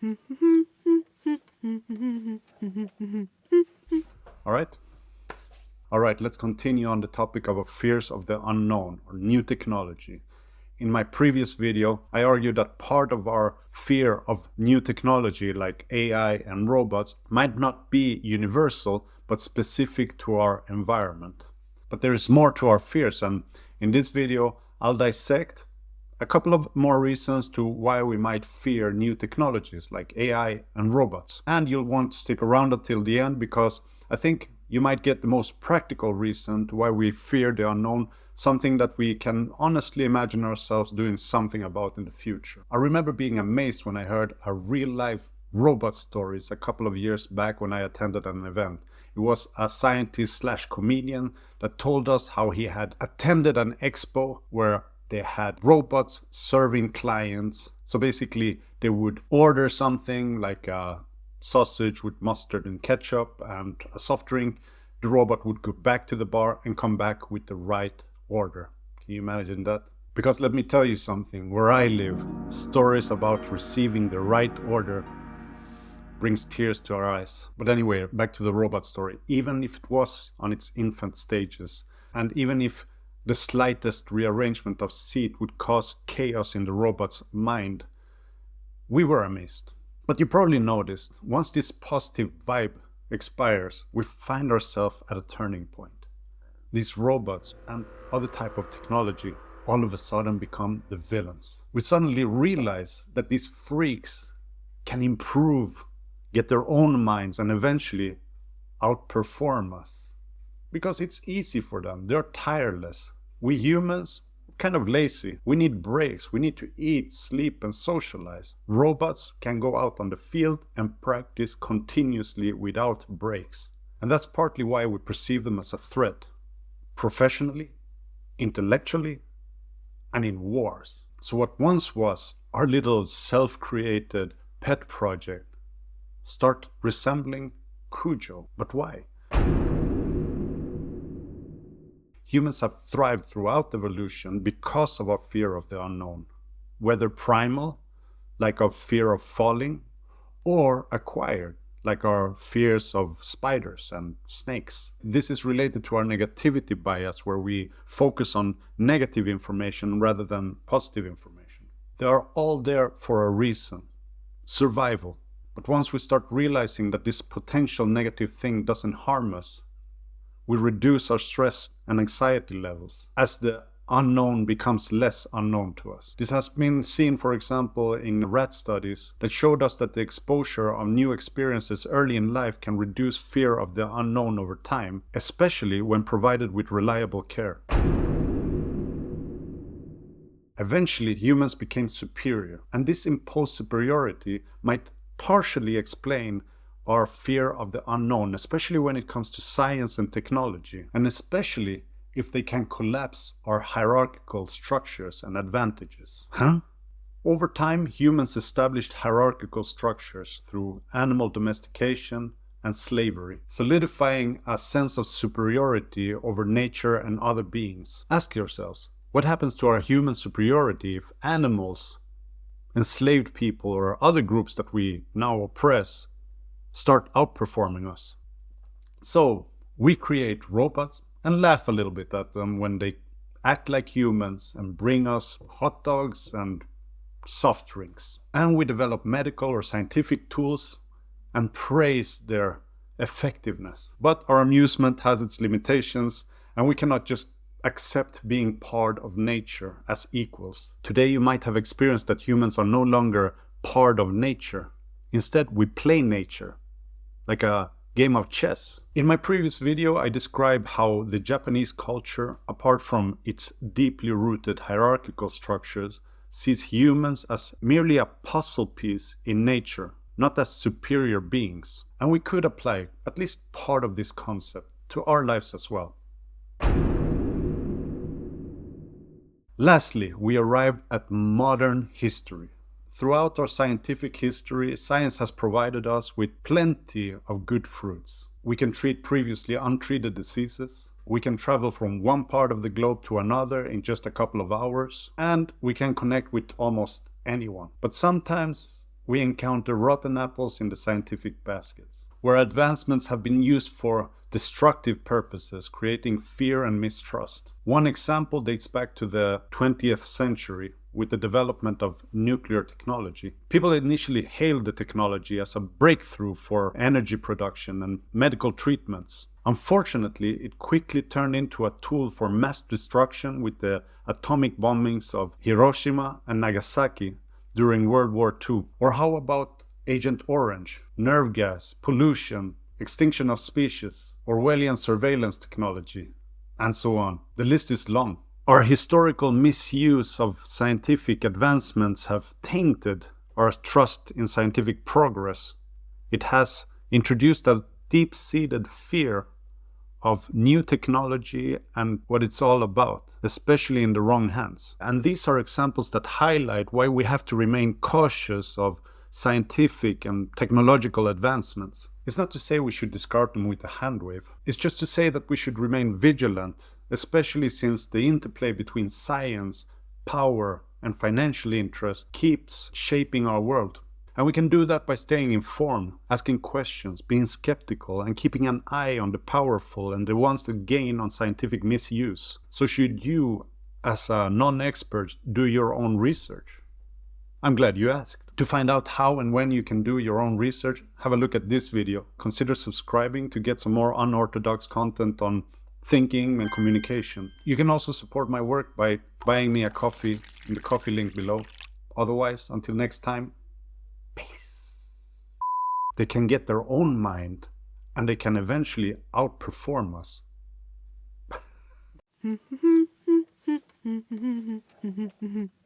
All right. All right, let's continue on the topic of our fears of the unknown or new technology. In my previous video, I argued that part of our fear of new technology like AI and robots might not be universal, but specific to our environment. But there is more to our fears, and in this video, I'll dissect a couple of more reasons to why we might fear new technologies like AI and robots. And you'll want to stick around until the end because I think you might get the most practical reason to why we fear the unknown, something that we can honestly imagine ourselves doing something about in the future. I remember being amazed when I heard a real-life robot stories a couple of years back when I attended an event. It was a scientist/comedian that told us how he had attended an expo where they had robots serving clients. So basically, they would order something like a sausage with mustard and ketchup and a soft drink. The robot would go back to the bar and come back with the right order. Can you imagine that? Because let me tell you something, where I live, stories about receiving the right order brings tears to our eyes. But anyway, back to the robot story. Even if it was on its infant stages, and even if the slightest rearrangement of seat would cause chaos in the robot's mind, we were amazed. But you probably noticed, once this positive vibe expires, we find ourselves at a turning point. These robots and other type of technology all of a sudden become the villains. We suddenly realize that these freaks can improve, get their own minds, and eventually outperform us. Because it's easy for them, they're tireless. We humans, kind of lazy. We need breaks. We need to eat, sleep, and socialize. Robots can go out on the field and practice continuously without breaks. And that's partly why we perceive them as a threat, professionally, intellectually, and in wars. So what once was our little self-created pet project start resembling Cujo. But why? Humans have thrived throughout evolution because of our fear of the unknown, whether primal, like our fear of falling, or acquired, like our fears of spiders and snakes. This is related to our negativity bias, where we focus on negative information rather than positive information. They are all there for a reason, survival. But once we start realizing that this potential negative thing doesn't harm us, we reduce our stress and anxiety levels as the unknown becomes less unknown to us. This has been seen, for example, in rat studies that showed us that the exposure of new experiences early in life can reduce fear of the unknown over time, especially when provided with reliable care. Eventually, humans became superior, and this imposed superiority might partially explain our fear of the unknown, especially when it comes to science and technology, and especially if they can collapse our hierarchical structures and advantages. Over time, humans established hierarchical structures through animal domestication and slavery, solidifying a sense of superiority over nature and other beings. Ask yourselves, what happens to our human superiority if animals, enslaved people, or other groups that we now oppress start outperforming us? So we create robots and laugh a little bit at them when they act like humans and bring us hot dogs and soft drinks. And we develop medical or scientific tools and praise their effectiveness. But our amusement has its limitations, and we cannot just accept being part of nature as equals. Today you might have experienced that humans are no longer part of nature. Instead, we play nature, like a game of chess. In my previous video, I described how the Japanese culture, apart from its deeply rooted hierarchical structures, sees humans as merely a puzzle piece in nature, not as superior beings. And we could apply at least part of this concept to our lives as well. Lastly, we arrived at modern history. Throughout our scientific history, science has provided us with plenty of good fruits. We can treat previously untreated diseases, we can travel from one part of the globe to another in just a couple of hours, and we can connect with almost anyone. But sometimes we encounter rotten apples in the scientific baskets, where advancements have been used for destructive purposes, creating fear and mistrust. One example dates back to the 20th century with the development of nuclear technology. People initially hailed the technology as a breakthrough for energy production and medical treatments. Unfortunately, it quickly turned into a tool for mass destruction with the atomic bombings of Hiroshima and Nagasaki during World War II. Or how about Agent Orange, nerve gas, pollution, extinction of species, Orwellian surveillance technology, and so on. The list is long. Our historical misuse of scientific advancements have tainted our trust in scientific progress. It has introduced a deep-seated fear of new technology and what it's all about, especially in the wrong hands. And these are examples that highlight why we have to remain cautious of scientific and technological advancements. It's not to say we should discard them with a hand wave. It's just to say that we should remain vigilant, especially since the interplay between science, power, and financial interest keeps shaping our world. And we can do that by staying informed, asking questions, being skeptical, and keeping an eye on the powerful and the ones that gain on scientific misuse. So should you, as a non-expert, do your own research? I'm glad you asked. To find out how and when you can do your own research, have a look at this video. Consider subscribing to get some more unorthodox content on thinking and communication. You can also support my work by buying me a coffee in the coffee link below. Otherwise, until next time, peace. They can get their own mind and they can eventually outperform us.